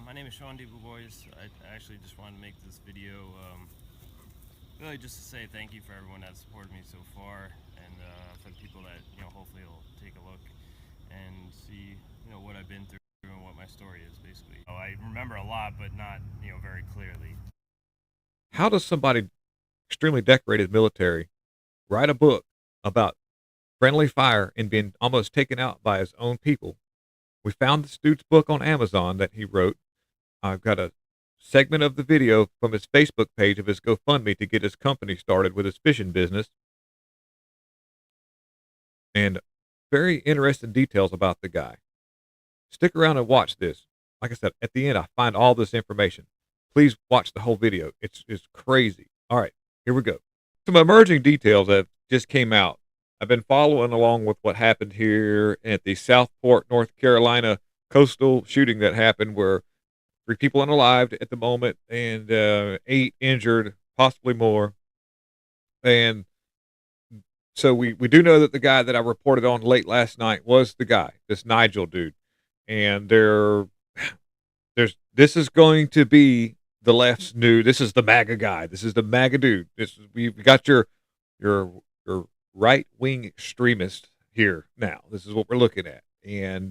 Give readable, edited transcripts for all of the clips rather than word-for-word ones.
My name is Sean D. Boys. I actually just wanted to make this video really just to say thank you for everyone that supported me so far, and for the people that hopefully will take a look and see what I've been through and what my story is basically. I remember a lot, but not very clearly. How does somebody extremely decorated military write a book about friendly fire and being almost taken out by his own people? We found this dude's book on Amazon that he wrote. I've got a segment of the video from his Facebook page of his GoFundMe to get his company started with his fishing business, and very interesting details about the guy. Stick around and watch this. Like I said, at the end, I find all this information. Please watch the whole video. It's crazy. All right, here we go. Some emerging details that just came out. I've been following along with what happened here at the Southport, North Carolina coastal shooting that happened, where 3 people unalived at the moment and 8 injured, possibly more. And so we do know that the guy that I reported on late last night was the guy, this Nigel dude. And this is going to be the left's new. This is the MAGA guy. This is the MAGA dude. We got your right wing extremist here now. This is what we're looking at, and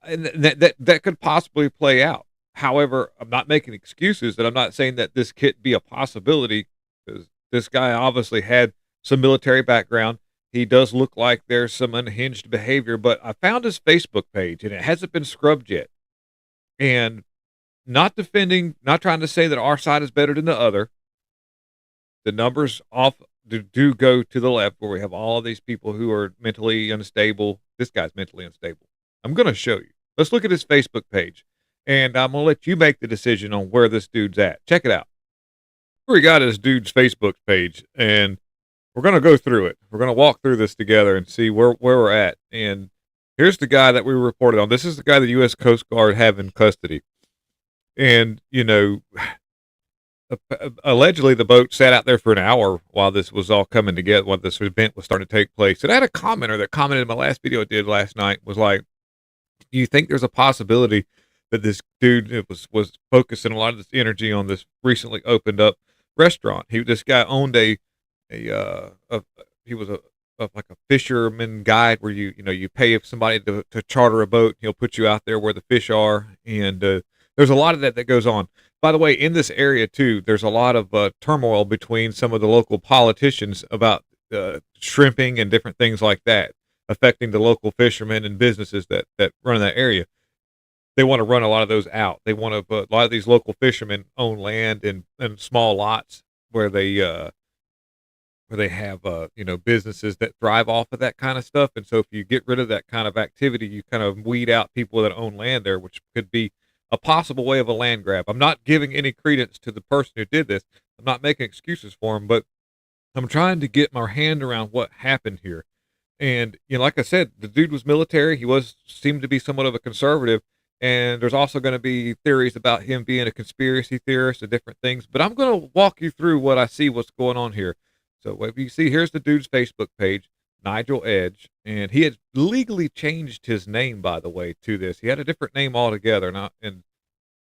that could possibly play out. However, I'm not making excuses. That I'm not saying that this could be a possibility, because this guy obviously had some military background. He does look like there's some unhinged behavior, but I found his Facebook page and it hasn't been scrubbed yet. And not defending, not trying to say that our side is better than the other. The numbers do go to the left, where we have all of these people who are mentally unstable. This guy's mentally unstable. I'm going to show you. Let's look at his Facebook page, and I'm going to let you make the decision on where this dude's at. Check it out. We got his dude's Facebook page, and we're going to go through it. We're going to walk through this together and see where we're at. And here's the guy that we reported on. This is the guy the U.S. Coast Guard have in custody. And, allegedly the boat sat out there for an hour while this was all coming together, while this event was starting to take place. And I had a commenter that commented in my last video I did last night, was like, do you think there's a possibility that this dude was focusing a lot of this energy on this recently opened up restaurant? This guy owned he was like a fisherman guide, where you pay somebody to charter a boat. He'll put you out there where the fish are, and there's a lot of that goes on. By the way, in this area too, there's a lot of turmoil between some of the local politicians about shrimping and different things like that, affecting the local fishermen and businesses that run in that area. They want to run a lot of those out. They want to, a lot of these local fishermen own land and small lots where they have businesses that thrive off of that kind of stuff. And so if you get rid of that kind of activity, you kind of weed out people that own land there, which could be a possible way of a land grab. I'm not giving any credence to the person who did this. I'm not making excuses for him, but I'm trying to get my hand around what happened here. And like I said, the dude was military. He seemed to be somewhat of a conservative, and there's also going to be theories about him being a conspiracy theorist and different things. But I'm going to walk you through what I see, what's going on here. So what you see, here's the dude's Facebook page, Nigel Edge, and he had legally changed his name, by the way, to this. He had a different name altogether, and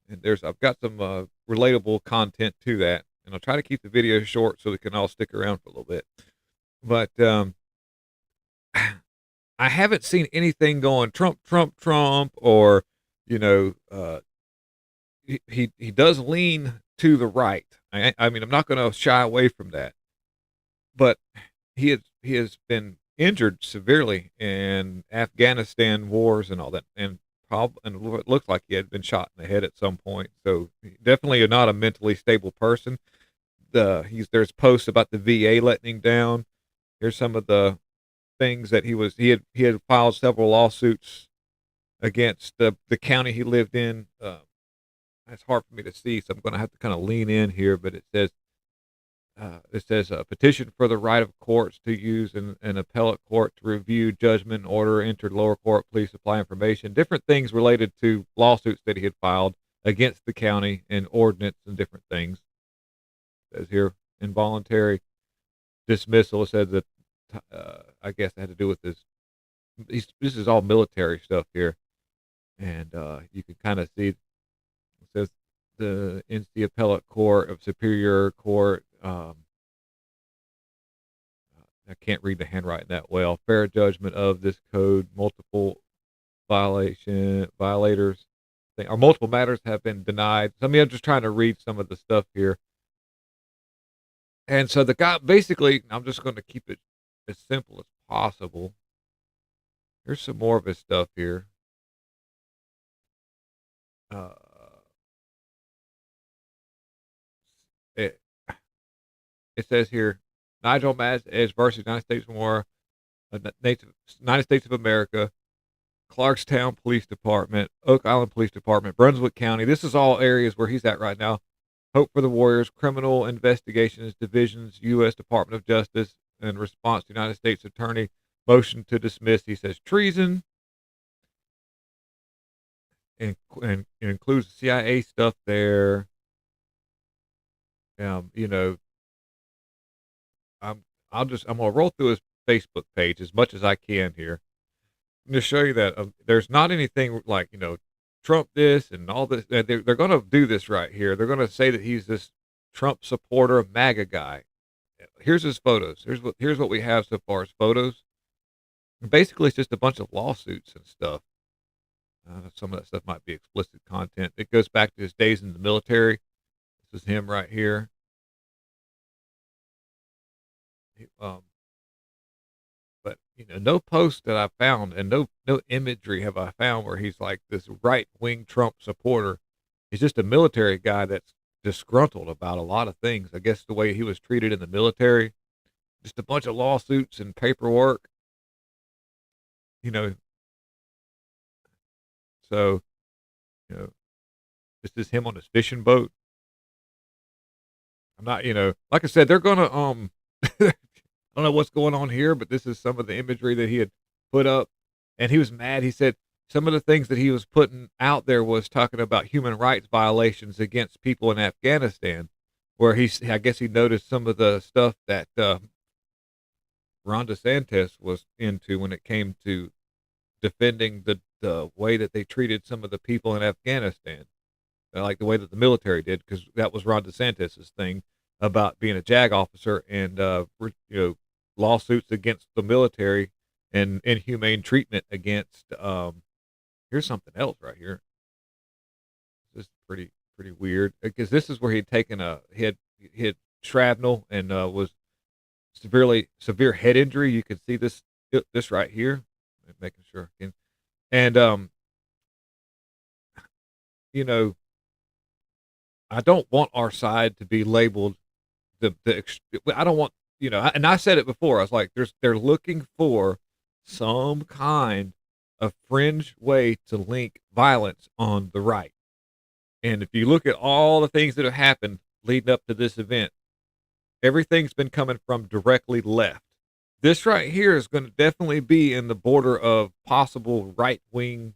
I've got some relatable content to that, and I'll try to keep the video short so we can all stick around for a little bit. But I haven't seen anything going Trump, Trump, Trump, or he does lean to the right. I mean, I'm not going to shy away from that, but he has been injured severely in Afghanistan wars and all that, and it looks like he had been shot in the head at some point. So definitely not a mentally stable person. There's posts about the VA letting him down. Here's some of the things that he had filed several lawsuits against the county he lived in. It's hard for me to see, so I'm going to have to kind of lean in here, but it says a petition for the right of courts to use an appellate court to review judgment, order entered lower court, please supply information, different things related to lawsuits that he had filed against the county and ordinance and different things. It says here, involuntary dismissal. It said that, I guess it had to do with this is all military stuff here. And you can kind of see the NC Appellate Court of Superior Court. I can't read the handwriting that well. Fair judgment of this code. Multiple violators, or multiple matters have been denied. So, I mean, I'm just trying to read some of the stuff here. And so the guy, basically, I'm just going to keep it as simple as possible. Here's some more of his stuff here. It, it says here, Nigel Mazzez versus United States of War, United States of America, Clarkstown Police Department, Oak Island Police Department, Brunswick County. This is all areas where he's at right now. Hope for the Warriors, Criminal Investigations Divisions, U.S. Department of Justice, in response to United States Attorney motion to dismiss. He says treason, and includes CIA stuff there. You know, I'm gonna roll through his Facebook page as much as I can here, to show you that there's not anything like, you know, Trump this and all this. They're going to do this right here. They're going to say that he's this Trump supporter, MAGA guy. Here's his photos. Here's what we have so far as photos. Basically, it's just a bunch of lawsuits and stuff. Some of that stuff might be explicit content. It goes back to his days in the military. This is him right here. But, you know, no post that I found, and no imagery have I found where he's like this right-wing Trump supporter. He's just a military guy that's disgruntled about a lot of things. I guess the way he was treated in the military, just a bunch of lawsuits and paperwork, you know. So, you know, this is him on his fishing boat. I'm not, you know, like I said, they're gonna I don't know what's going on here, but this is some of the imagery that he had put up, and he was mad. He said some of the things that he was putting out there was talking about human rights violations against people in Afghanistan, where I guess he noticed some of the stuff that Ron DeSantis was into when it came to defending the way that they treated some of the people in Afghanistan, like the way that the military did, because that was Ron DeSantis's thing about being a JAG officer and you know, lawsuits against the military and inhumane treatment against. Here's something else right here. This is pretty weird, because this is where he'd taken he had shrapnel and was severe head injury. You can see this right here. I'm making sure. And you know, I don't want our side to be labeled I don't want, you know, and I said it before. I was like, they're looking for some kind of fringe way to link violence on the right. And if you look at all the things that have happened leading up to this event, everything's been coming from directly left. This right here is going to definitely be in the border of possible right wing,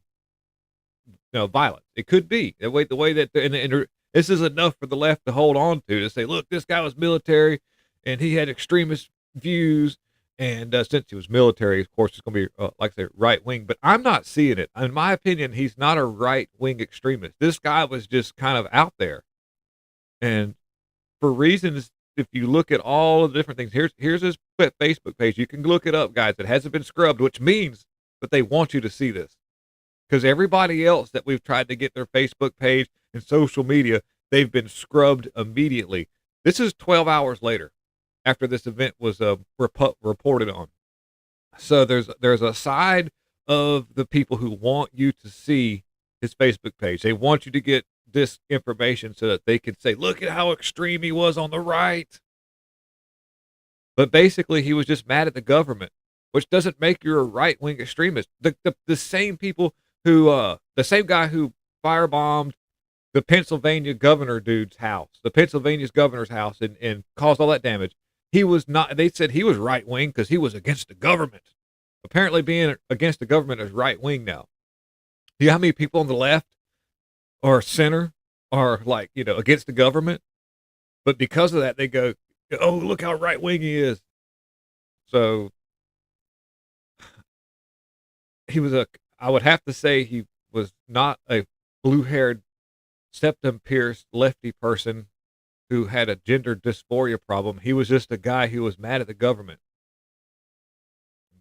you know, violence. It could be the way that and this is enough for the left to hold on to say, look, this guy was military and he had extremist views. And since he was military, of course, it's going to be, like I say, right wing. But I'm not seeing it. In my opinion, he's not a right wing extremist. This guy was just kind of out there. And for reasons, if you look at all of the different things, here's his Facebook page. You can look it up, guys. It hasn't been scrubbed, which means that they want you to see this. Because everybody else that we've tried to get their Facebook page and social media, they've been scrubbed immediately. This is 12 hours later after this event was reported on. So there's a side of the people who want you to see his Facebook page. They want you to get this information so that they can say, look at how extreme he was on the right. But basically, he was just mad at the government, which doesn't make you a right-wing extremist. The same people who, the same guy who firebombed the Pennsylvania governor dude's house, the Pennsylvania's governor's house, and caused all that damage. He was not, they said he was right wing because he was against the government. Apparently being against the government is right wing now. Do you know how many people on the left or center are like, you know, against the government? But because of that, they go, oh, look how right wing he is. So he was I would have to say he was not a blue haired septum pierced lefty person who had a gender dysphoria problem. He was just a guy who was mad at the government.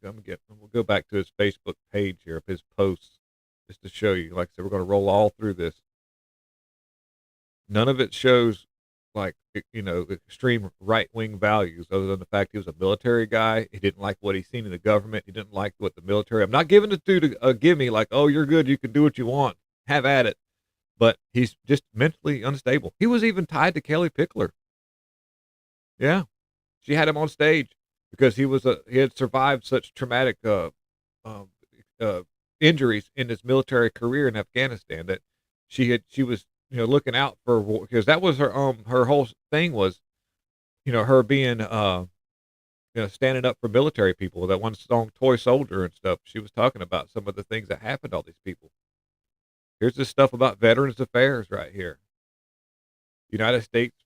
We'll go back to his Facebook page here of his posts just to show you. Like I said, we're going to roll all through this. None of it shows like, extreme right wing values, other than the fact he was a military guy. He didn't like what he's seen in the government. He didn't like what the military. I'm not giving it to give me like, oh, you're good. You can do what you want. Have at it. But he's just mentally unstable. He was even tied to Kelly Pickler. Yeah, she had him on stage because he had survived such traumatic um, injuries in his military career in Afghanistan that she was looking out for, because that was her whole thing was her being standing up for military people. That one song Toy Soldier and stuff, she was talking about some of the things that happened to all these people. Here's this stuff about Veterans Affairs right here. United States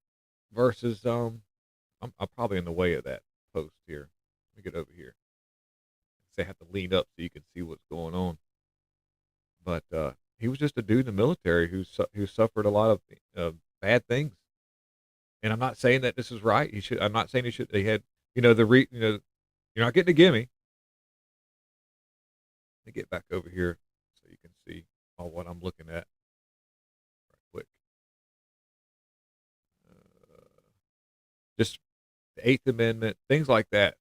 versus I'm probably in the way of that post here. Let me get over here. I have to lean up so you can see what's going on. But he was just a dude in the military who suffered a lot of bad things. And I'm not saying that this is right. I'm not saying he should. They had you're not getting a gimme. Let me get back over here so you can see all what I'm looking at. Right quick. Just the Eighth Amendment, things like that.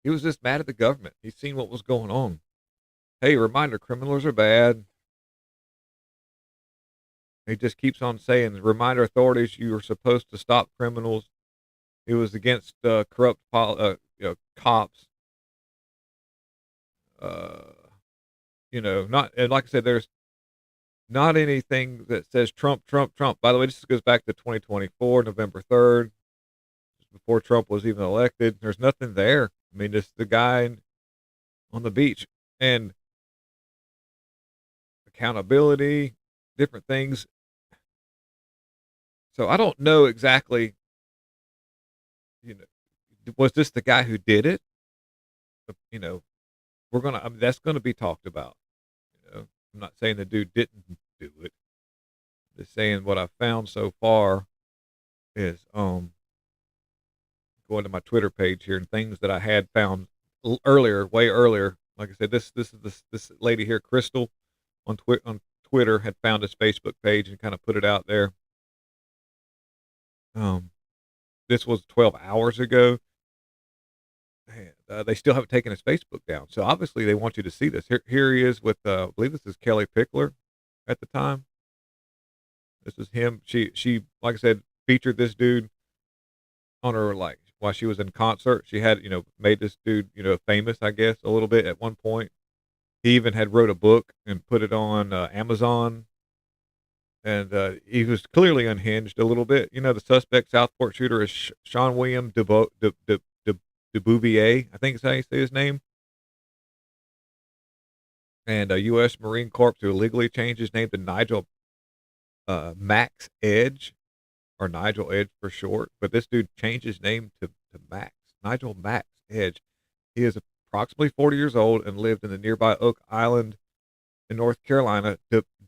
He was just mad at the government. He's seen what was going on. Hey, reminder, criminals are bad. He just keeps on saying, reminder authorities, you are supposed to stop criminals. He was against corrupt cops. Not, and like I said, there's not anything that says Trump, Trump, Trump. By the way, this goes back to 2024, November 3rd, before Trump was even elected. There's nothing there. I mean, just the guy on the beach, and accountability, different things. So I don't know exactly, was this the guy who did it? That's going to be talked about. I'm not saying the dude didn't do it. I'm just saying what I found so far is going to my Twitter page here, and things that I had found earlier, way earlier. Like I said, this lady here, Crystal, on Twitter, had found his Facebook page and kind of put it out there. This was 12 hours ago. And, they still haven't taken his Facebook down. So obviously they want you to see this. Here he is with, I believe this is Kelly Pickler at the time. This is him. She, like I said, featured this dude on her, like, while she was in concert. She had, made this dude, famous, I guess, a little bit at one point. He even had wrote a book and put it on Amazon. And he was clearly unhinged a little bit. The suspect Southport shooter is Sean William DeBouvier, I think is how you say his name. And a U.S. Marine Corps who illegally changed his name to Nigel Max Edge, or Nigel Edge for short. But this dude changed his name to Max, Nigel Max Edge. He is approximately 40 years old and lived in the nearby Oak Island in North Carolina.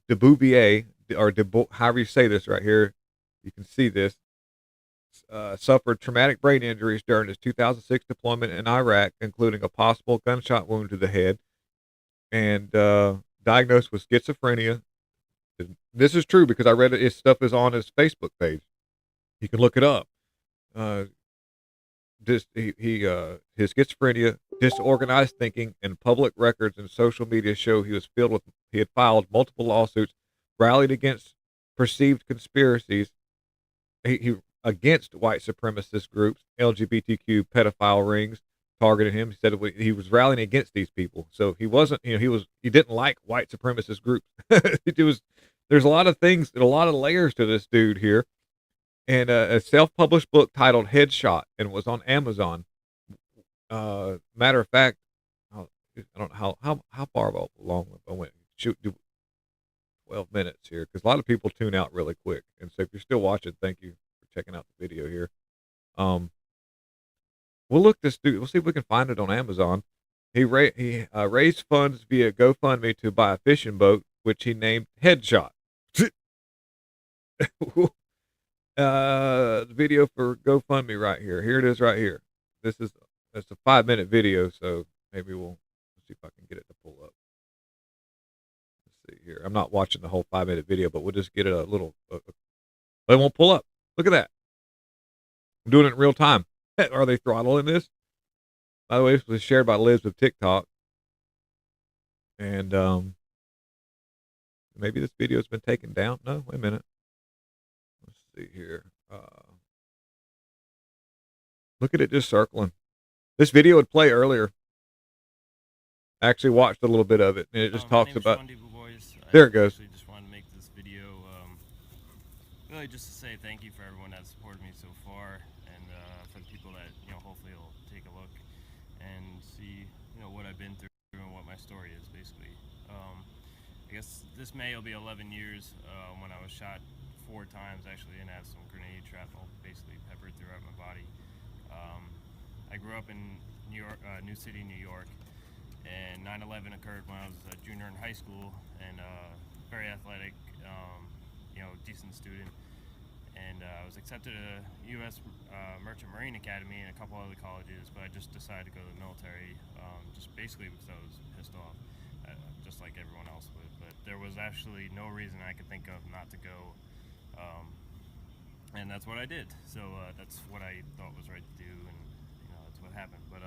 DeBouvier, or however you say this right here, you can see this, suffered traumatic brain injuries during his 2006 deployment in Iraq, including a possible gunshot wound to the head, and diagnosed with schizophrenia. This is true because I read it. His stuff is on his Facebook page. You can look it up. His schizophrenia, disorganized thinking, and public records and social media show he had filed multiple lawsuits, rallied against perceived conspiracies against white supremacist groups, LGBTQ pedophile rings targeted him. He said he was rallying against these people. So he wasn't, he didn't like white supremacist groups. There's a lot of things, a lot of layers to this dude here. And a self-published book titled Headshot, and was on Amazon. Matter of fact, I don't know how far along I went. Shoot, 12 minutes here, because a lot of people tune out really quick. And so if you're still watching, thank you for checking out the video here. We'll look this dude. We'll see if we can find it on Amazon. He raised funds via GoFundMe to buy a fishing boat, which he named Headshot. The video for GoFundMe right here. Here it is right here. This is it's a 5-minute video, so maybe we'll see if I can get it to pull up. Let's see here. I'm not watching the whole 5-minute video, but we'll just get it a little. They won't pull up. Look at that. I'm doing it in real time. Are they throttling this? By the way, this was shared by Liz of TikTok, and maybe this video has been taken down. No, wait a minute. Let's see here. Look at it just circling. This video would play earlier. I actually watched a little bit of it, and it just talks about. There it goes. I actually just wanted to make this video really just to say thank you for everyone that supported me so far, and for the people that hopefully will take a look and see what I've been through and what my story is basically. I guess this May will be 11 years when I was shot 4 times actually, and had some grenade shrapnel basically peppered throughout my body. I grew up in New York, New City, New York, and 9/11 occurred when I was a junior in high school, and very athletic, decent student, and I was accepted to U.S. Merchant Marine Academy and a couple other colleges, but I just decided to go to the military, just basically because I was pissed off, just like everyone else would. But there was actually no reason I could think of not to go, and that's what I did. So that's what I thought was right to do, and that's what happened. But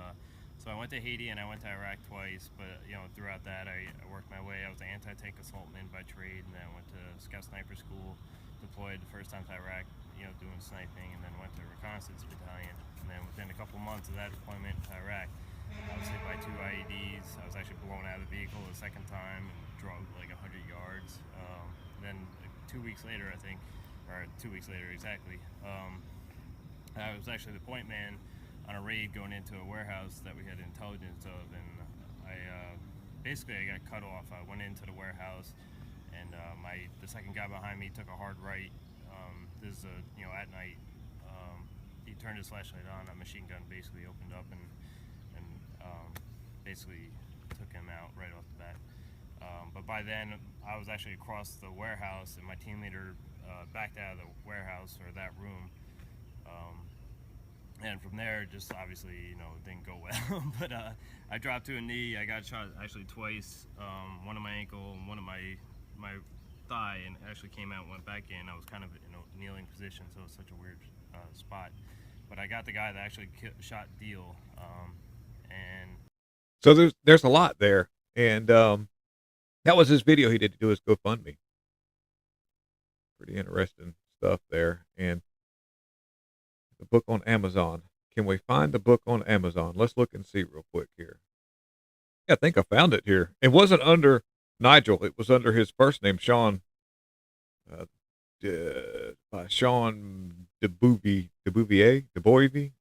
so I went to Haiti and I went to Iraq twice, but throughout that I worked my way. I was an anti-tank assaultman by trade, and then I went to Scout Sniper School, deployed the first time to Iraq, doing sniping, and then went to Reconnaissance Battalion. And then within a couple months of that deployment to Iraq, I was hit by 2 IEDs. I was actually blown out of the vehicle the second time and drugged like 100 yards. Then 2 weeks later, I think, or 2 weeks later exactly, I was actually the point man on a raid going into a warehouse that we had intelligence of, and I basically I got cut off. I went into the warehouse, and the second guy behind me took a hard right. This is at night. He turned his flashlight on. A machine gun basically opened up and basically took him out right off the bat. But by then I was actually across the warehouse, and my team leader backed out of the warehouse or that room. And from there, just obviously, it didn't go well. But I dropped to a knee. I got shot actually twice. One on my ankle and one on my thigh, and actually came out and went back in. I was kind of in a kneeling position, so it was such a weird spot. But I got the guy that actually shot Deal. And So there's a lot there, and that was his video he did to do his GoFundMe. Pretty interesting stuff there, and the book on Amazon. Can we find the book on Amazon? Let's look and see real quick here. Yeah, I think I found it here. It wasn't under Nigel. It was under his first name, Sean. By Sean DeBouvier, DEBVOISE.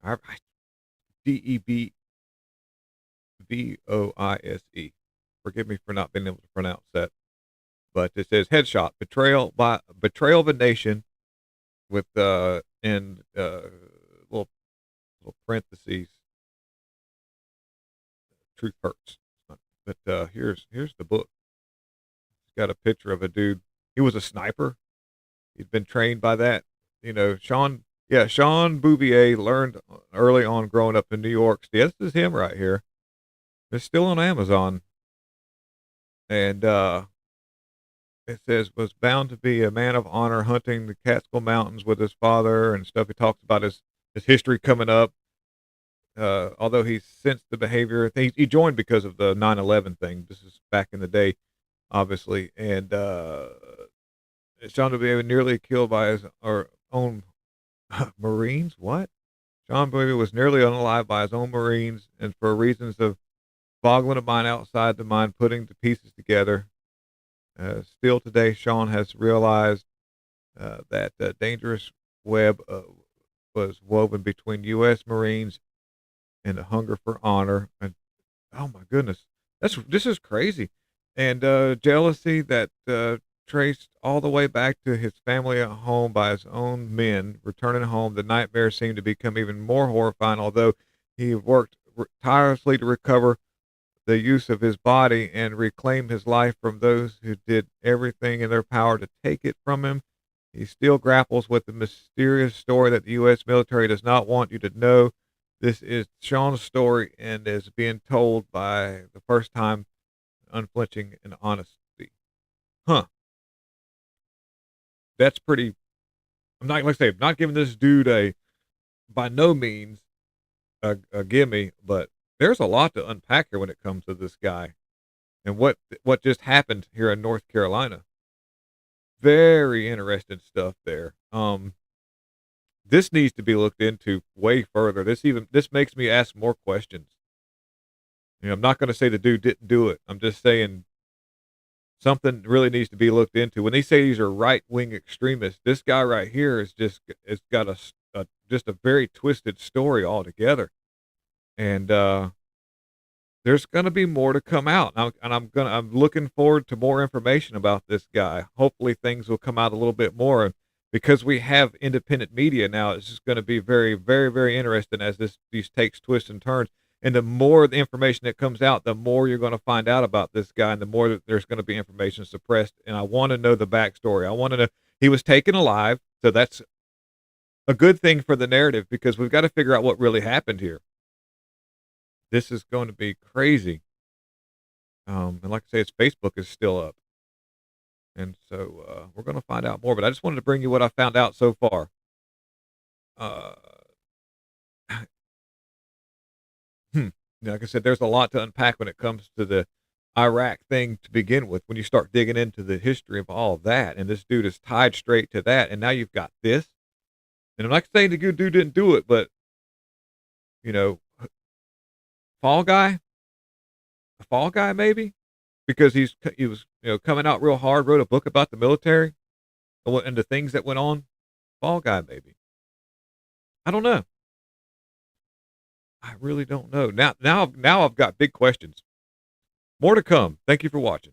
Forgive me for not being able to pronounce that, but it says headshot, betrayal of a nation, with in little parentheses, truth hurts. But here's the book. It's got a picture of a dude. He was a sniper. He'd been trained by that. Sean Bouvier learned early on growing up in New York. Yeah, this is him right here. It's still on Amazon. And it says, was bound to be a man of honor hunting the Catskill Mountains with his father and stuff. He talks about his history coming up. Although he sensed the behavior, he joined because of the 9/11 thing. This is back in the day, obviously. And Sean Bouvier nearly killed by his own Marines. What? Sean Bouvier was nearly unalive by his own Marines, and for reasons of boggling a mind outside the mind, putting the pieces together. Still today, Sean has realized that a dangerous web was woven between U.S. Marines and a hunger for honor. And oh my goodness, this is crazy. And jealousy that traced all the way back to his family at home by his own men. Returning home, the nightmare seemed to become even more horrifying, although he worked tirelessly to recover the use of his body and reclaim his life from those who did everything in their power to take it from him. He still grapples with the mysterious story that the U.S. military does not want you to know. This is Sean's story and is being told by the first time, unflinching and honesty. Huh. That's pretty. I'm not, like I say, I'm not giving this dude by no means a gimme, but there's a lot to unpack here when it comes to this guy and what just happened here in North Carolina. Very interesting stuff there. This needs to be looked into way further. This makes me ask more questions. I'm not going to say the dude didn't do it. I'm just saying something really needs to be looked into. When they say these are right wing extremists, this guy right here is it's got just a very twisted story altogether, and there's going to be more to come out. I'm looking forward to more information about this guy. Hopefully things will come out a little bit more, because we have independent media now. It's just going to be very, very, very interesting as these takes twists and turns. And the more the information that comes out, the more you're going to find out about this guy, and the more that there's going to be information suppressed. And I want to know the backstory. I want to know he was taken alive. So that's a good thing for the narrative, because we've got to figure out what really happened here. This is going to be crazy. And like I say, its Facebook is still up. And so we're going to find out more. But I just wanted to bring you what I found out so far. Like I said, there's a lot to unpack when it comes to the Iraq thing to begin with, when you start digging into the history of all of that. And this dude is tied straight to that. And now you've got this. And I'm not saying the good dude didn't do it, but, a fall guy maybe, because he was coming out real hard, wrote a book about the military and the things that went on. Fall guy maybe. I don't know. I really don't know. Now I've got big questions. More to come. Thank you for watching.